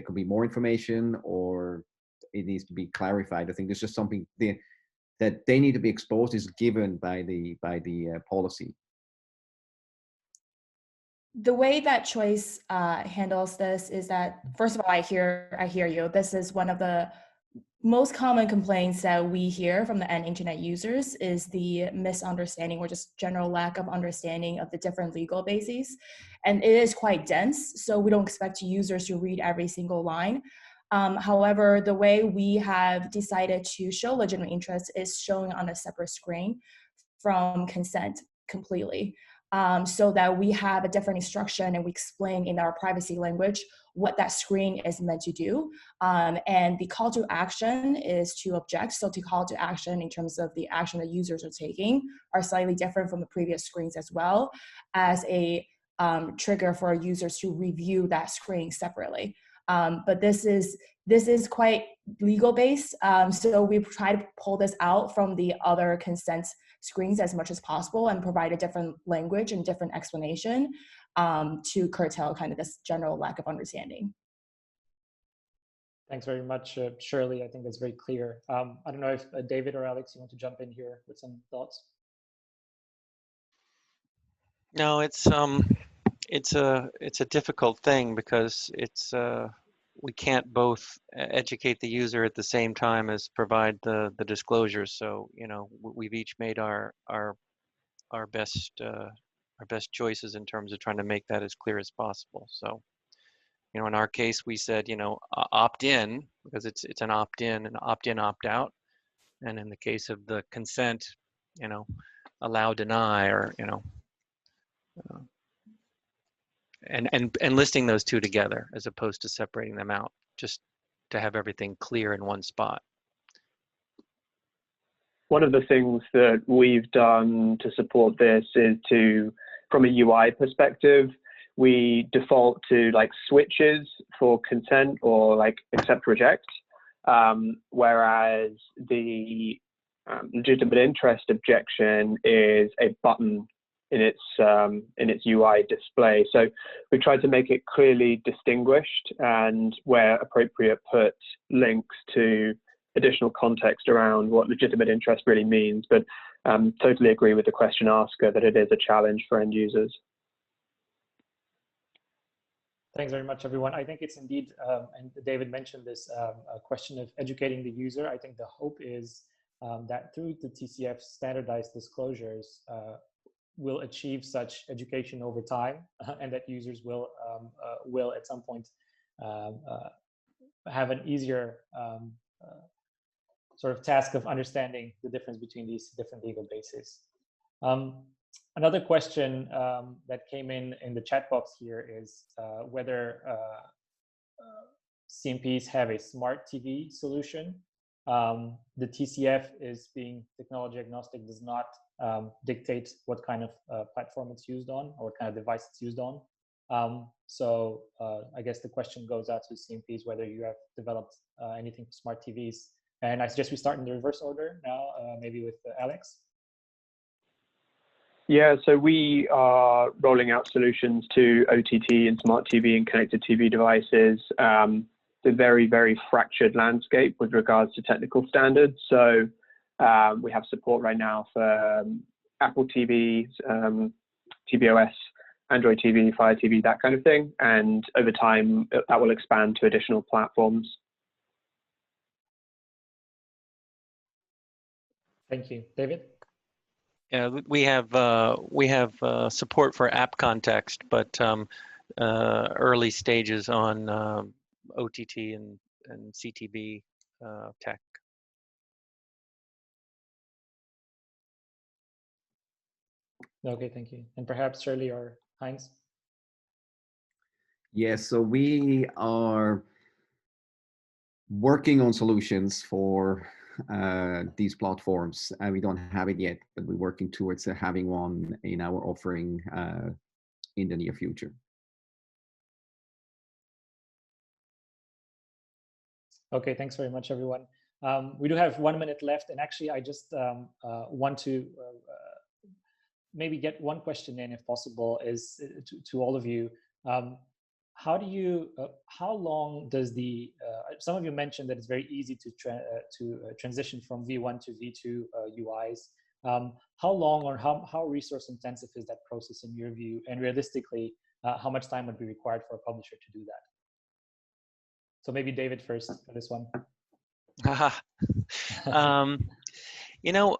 could be more information or it needs to be clarified. I think there's just something that they need to be exposed is given by the policy. The way that Choice handles this is that, first of all, I hear you. This is one of the most common complaints that we hear from the end internet users is the misunderstanding or just general lack of understanding of the different legal bases. And it is quite dense, so we don't expect users to read every single line. However, the way we have decided to show legitimate interest is showing on a separate screen from consent completely. So that we have a different instruction and we explain in our privacy language what that screen is meant to do. And the call to action is to object. So the call to action in terms of the action that users are taking are slightly different from the previous screens, as well as a trigger for users to review that screen separately. But this is quite legal based. So we try to pull this out from the other consent screens as much as possible and provide a different language and different explanation to curtail kind of this general lack of understanding. Thanks very much, Shirley. I think that's very clear. I don't know if David or Alex, you want to jump in here with some thoughts? No, it's a difficult thing because we can't both educate the user at the same time as provide the disclosures. So we've each made our best choices in terms of trying to make that as clear as possible. So in our case, we said opt in because it's an opt in and opt in, opt out, and in the case of the consent, allow, deny, or and listing those two together as opposed to separating them out, just to have everything clear in one spot. One of the things that we've done to support this is from a UI perspective, we default to like switches for consent or like accept, reject, whereas the legitimate interest objection is a button in its UI display. So we tried to make it clearly distinguished and where appropriate put links to additional context around what legitimate interest really means. But totally agree with the question asker that it is a challenge for end users. Thanks very much, everyone. I think it's indeed, and David mentioned this, a question of educating the user. I think the hope is that through the TCF standardized disclosures, will achieve such education over time, and that users will at some point have an easier sort of task of understanding the difference between these different legal bases. Another question that came in the chat box here is whether CMPs have a smart TV solution. The TCF is being technology agnostic, does not dictate what kind of platform it's used on or what kind of device it's used on. So I guess the question goes out to CMPs whether you have developed anything for smart TVs. And I suggest we start in the reverse order now, maybe with Alex. Yeah, so we are rolling out solutions to OTT and smart TV and connected TV devices. The very, very fractured landscape with regards to technical standards. So we have support right now for Apple TV, tvOS, Android TV, Fire TV, that kind of thing. And over time, that will expand to additional platforms. Thank you. David? Yeah, we have support for app context, but early stages on OTT and CTV tech. Okay, thank you. And perhaps Shirley or Heinz? Yes, so we are working on solutions for these platforms. We don't have it yet, but we're working towards having one in our offering in the near future. Okay, thanks very much, everyone. We do have 1 minute left, and actually I just want to maybe get one question in, if possible, is to all of you. How do you? How long does the? Some of you mentioned that it's very easy to transition from V1 to V2 UIs. How long or how resource intensive is that process in your view? And realistically, how much time would be required for a publisher to do that? So maybe David first for this one. You know,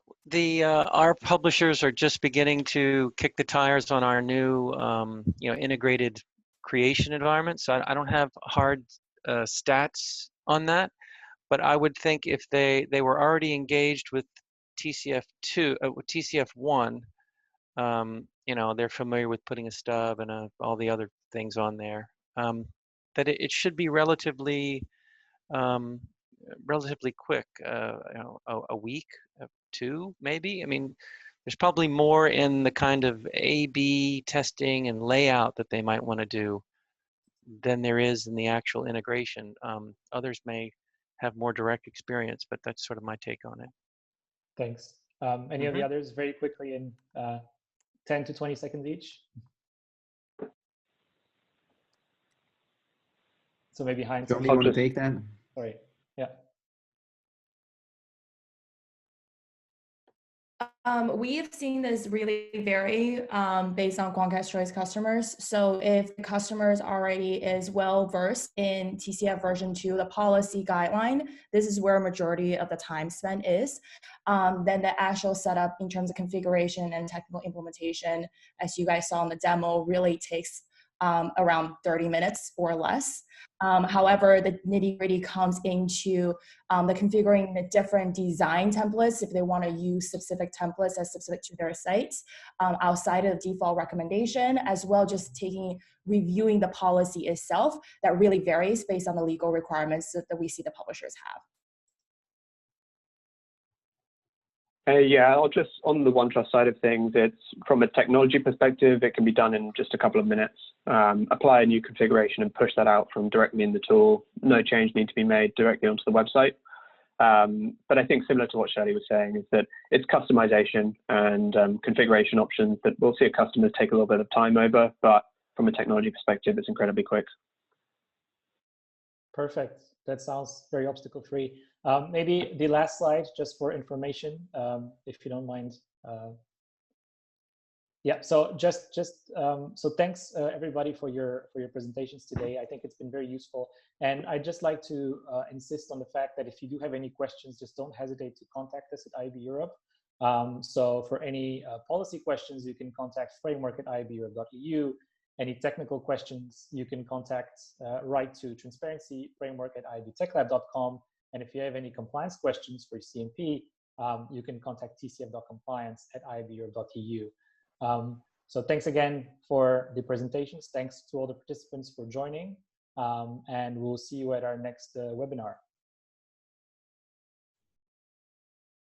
our publishers are just beginning to kick the tires on our new, integrated creation environment. So I don't have hard stats on that, but I would think if they were already engaged with TCF2, with TCF1, they're familiar with putting a stub and all the other things on there. That it should be relatively quick, a week, two, maybe. I mean, there's probably more in the kind of A/B testing and layout that they might want to do than there is in the actual integration. Others may have more direct experience, but that's sort of my take on it. Thanks. Any of the others, very quickly in 10 to 20 seconds each? So maybe Heinz. Do you want to take that? Sorry. Yeah. We've seen this really vary based on Quantcast Choice customers. So if the customers already is well versed in TCF version 2, the policy guideline, this is where a majority of the time spent is. Then the actual setup in terms of configuration and technical implementation, as you guys saw in the demo, really takes around 30 minutes or less. However, the nitty-gritty comes into the configuring the different design templates if they want to use specific templates as specific to their sites outside of the default recommendation, as well just reviewing the policy itself that really varies based on the legal requirements that we see the publishers have. Yeah, I'll just, on the OneTrust side of things, it's from a technology perspective, it can be done in just a couple of minutes. Apply a new configuration and push that out from directly in the tool. No change need to be made directly onto the website. But I think similar to what Shirley was saying is that it's customization and configuration options that we'll see customers take a little bit of time over, but from a technology perspective, it's incredibly quick. Perfect. That sounds very obstacle-free. Maybe the last slide, just for information, if you don't mind. Yeah. So so thanks everybody for your presentations today. I think it's been very useful, and I'd just like to insist on the fact that if you do have any questions, just don't hesitate to contact us at IAB Europe. So for any policy questions, you can contact framework@iabeurope.eu. Any technical questions, you can write to transparencyframework@iabtechlab.com. And if you have any compliance questions for CMP, you can contact tcf.compliance@iabeurope.eu. So thanks again for the presentations. Thanks to all the participants for joining. And we'll see you at our next webinar.